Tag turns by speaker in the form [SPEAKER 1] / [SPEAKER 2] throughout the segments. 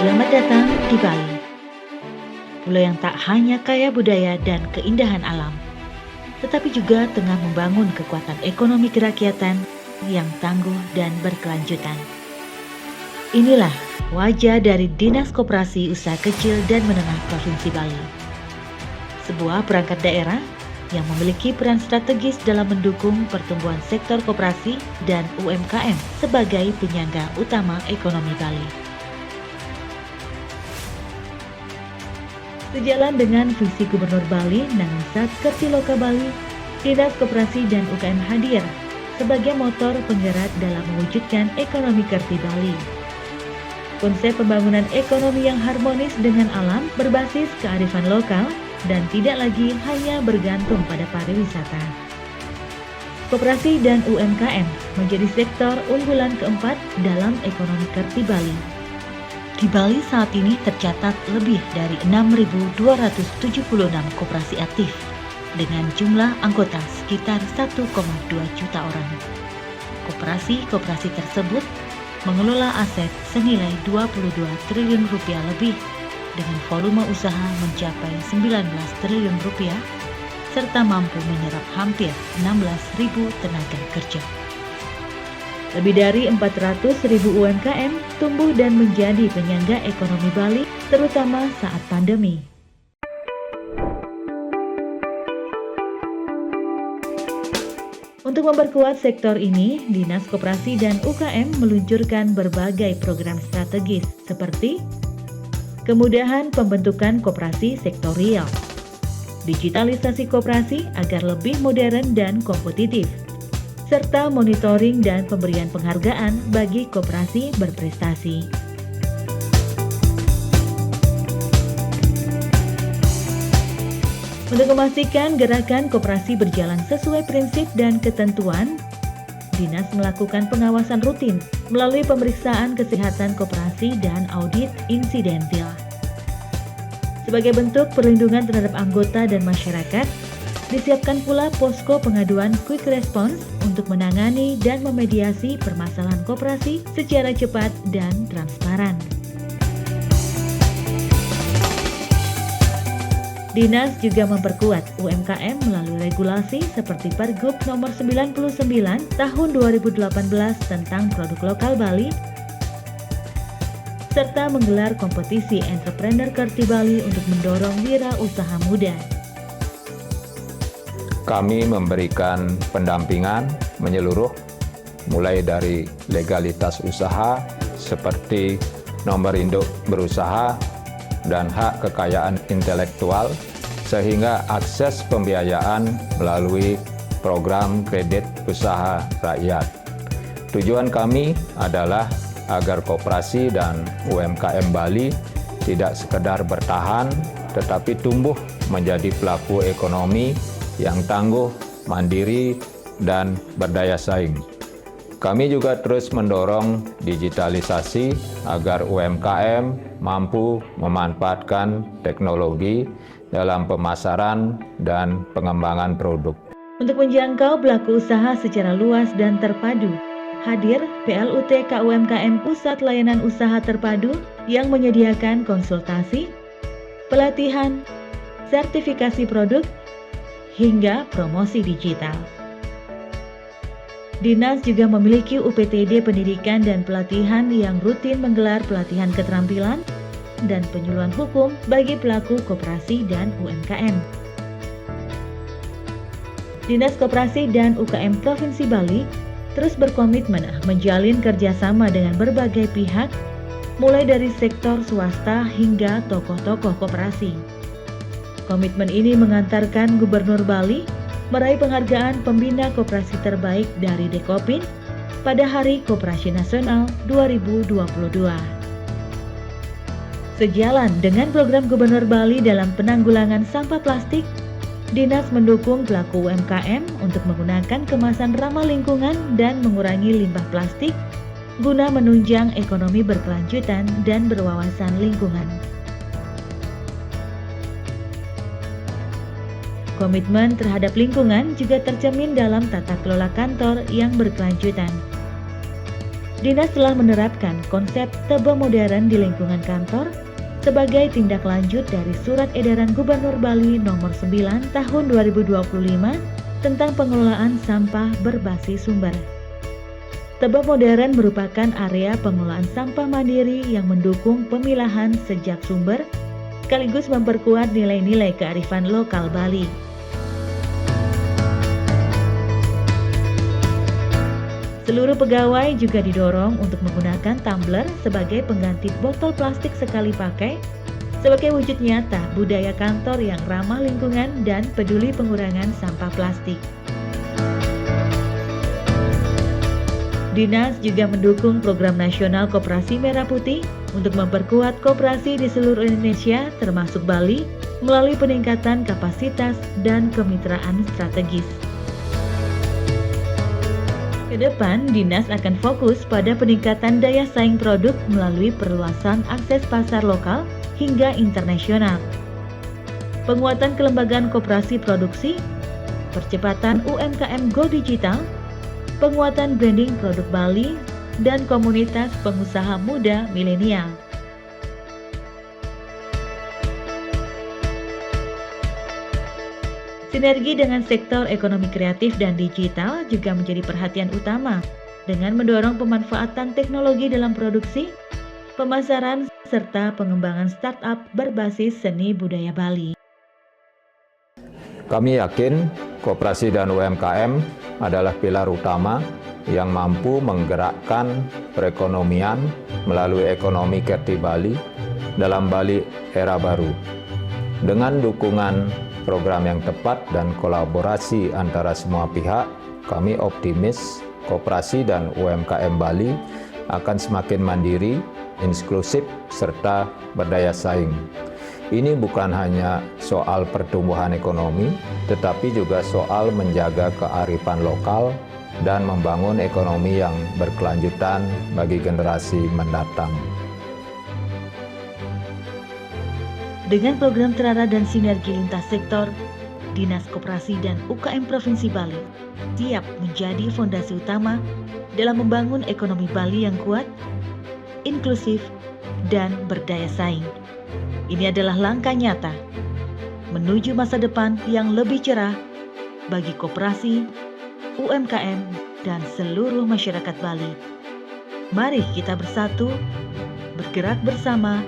[SPEAKER 1] Selamat datang di Bali, pulau yang tak hanya kaya budaya dan keindahan alam, tetapi juga tengah membangun kekuatan ekonomi kerakyatan yang tangguh dan berkelanjutan. Inilah wajah dari Dinas Koperasi Usaha Kecil dan Menengah Provinsi Bali, sebuah perangkat daerah yang memiliki peran strategis dalam mendukung pertumbuhan sektor koperasi dan UMKM sebagai penyangga utama ekonomi Bali. Sejalan dengan visi Gubernur Bali Nanginsat Kertiloka Bali, Dinas Koperasi dan UKM hadir sebagai motor penggerak dalam mewujudkan ekonomi Kerti Bali. Konsep pembangunan ekonomi yang harmonis dengan alam berbasis kearifan lokal dan tidak lagi hanya bergantung pada pariwisata. Koperasi dan UMKM menjadi sektor unggulan keempat dalam ekonomi Kerti Bali. Di Bali saat ini tercatat lebih dari 6.276 koperasi aktif dengan jumlah anggota sekitar 1,2 juta orang. Koperasi-koperasi tersebut mengelola aset senilai 22 triliun rupiah lebih dengan volume usaha mencapai 19 triliun rupiah serta mampu menyerap hampir 16.000 tenaga kerja. Lebih dari 400.000 UMKM tumbuh dan menjadi penyangga ekonomi Bali, terutama saat pandemi. Untuk memperkuat sektor ini, Dinas Koperasi dan UKM meluncurkan berbagai program strategis seperti kemudahan pembentukan koperasi sektorial, digitalisasi koperasi agar lebih modern dan kompetitif, serta monitoring dan pemberian penghargaan bagi koperasi berprestasi. Untuk memastikan gerakan koperasi berjalan sesuai prinsip dan ketentuan, Dinas melakukan pengawasan rutin melalui pemeriksaan kesehatan koperasi dan audit insidentil. Sebagai bentuk perlindungan terhadap anggota dan masyarakat, disiapkan pula posko pengaduan quick response untuk menangani dan memediasi permasalahan koperasi secara cepat dan transparan. Dinas juga memperkuat UMKM melalui regulasi seperti Pergub Nomor 99 Tahun 2018 tentang Produk Lokal Bali, serta menggelar kompetisi Entrepreneur Kerti Bali untuk mendorong wirausaha muda.
[SPEAKER 2] Kami memberikan pendampingan menyeluruh mulai dari legalitas usaha seperti nomor induk berusaha dan hak kekayaan intelektual sehingga akses pembiayaan melalui program kredit usaha rakyat. Tujuan kami adalah agar koperasi dan UMKM Bali tidak sekedar bertahan tetapi tumbuh menjadi pelaku ekonomi yang tangguh, mandiri, dan berdaya saing. Kami juga terus mendorong digitalisasi agar UMKM mampu memanfaatkan teknologi dalam pemasaran dan pengembangan produk.
[SPEAKER 1] Untuk menjangkau pelaku usaha secara luas dan terpadu, hadir PLUT KUMKM Pusat Layanan Usaha Terpadu yang menyediakan konsultasi, pelatihan, sertifikasi produk, hingga promosi digital. Dinas juga memiliki UPTD Pendidikan dan Pelatihan yang rutin menggelar pelatihan keterampilan dan penyuluhan hukum bagi pelaku koperasi dan UMKM. Dinas Koperasi dan UKM Provinsi Bali terus berkomitmen menjalin kerjasama dengan berbagai pihak, mulai dari sektor swasta hingga tokoh-tokoh koperasi. Komitmen ini mengantarkan Gubernur Bali meraih penghargaan Pembina Koperasi Terbaik dari Dekopin pada Hari Koperasi Nasional 2022. Sejalan dengan program Gubernur Bali dalam penanggulangan sampah plastik, Dinas mendukung pelaku UMKM untuk menggunakan kemasan ramah lingkungan dan mengurangi limbah plastik guna menunjang ekonomi berkelanjutan dan berwawasan lingkungan. Komitmen terhadap lingkungan juga tercermin dalam tata kelola kantor yang berkelanjutan. Dinas telah menerapkan konsep tebe modern di lingkungan kantor sebagai tindak lanjut dari Surat Edaran Gubernur Bali Nomor 9 Tahun 2025 tentang pengelolaan sampah berbasis sumber. Tebe modern merupakan area pengelolaan sampah mandiri yang mendukung pemilahan sejak sumber sekaligus memperkuat nilai-nilai kearifan lokal Bali. Seluruh pegawai juga didorong untuk menggunakan tumbler sebagai pengganti botol plastik sekali pakai sebagai wujud nyata budaya kantor yang ramah lingkungan dan peduli pengurangan sampah plastik. Dinas juga mendukung program nasional Koperasi Merah Putih untuk memperkuat koperasi di seluruh Indonesia termasuk Bali melalui peningkatan kapasitas dan kemitraan strategis. Ke depan, Dinas akan fokus pada peningkatan daya saing produk melalui perluasan akses pasar lokal hingga internasional, penguatan kelembagaan koperasi produksi, percepatan UMKM Go Digital, penguatan branding produk Bali, dan komunitas pengusaha muda milenial. Sinergi dengan sektor ekonomi kreatif dan digital juga menjadi perhatian utama dengan mendorong pemanfaatan teknologi dalam produksi, pemasaran, serta pengembangan startup berbasis seni budaya Bali.
[SPEAKER 2] Kami yakin koperasi dan UMKM adalah pilar utama yang mampu menggerakkan perekonomian melalui ekonomi kreatif Bali dalam Bali era baru. Dengan dukungan program yang tepat dan kolaborasi antara semua pihak, kami optimis koperasi dan UMKM Bali akan semakin mandiri, inklusif, serta berdaya saing. Ini bukan hanya soal pertumbuhan ekonomi, tetapi juga soal menjaga kearifan lokal dan membangun ekonomi yang berkelanjutan bagi generasi mendatang.
[SPEAKER 1] Dengan program terarah dan sinergi lintas sektor, Dinas Koperasi dan UKM Provinsi Bali siap menjadi fondasi utama dalam membangun ekonomi Bali yang kuat, inklusif, dan berdaya saing. Ini adalah langkah nyata menuju masa depan yang lebih cerah bagi koperasi, UMKM, dan seluruh masyarakat Bali. Mari kita bersatu, bergerak bersama,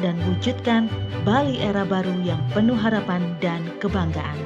[SPEAKER 1] dan wujudkan Bali era baru yang penuh harapan dan kebanggaan.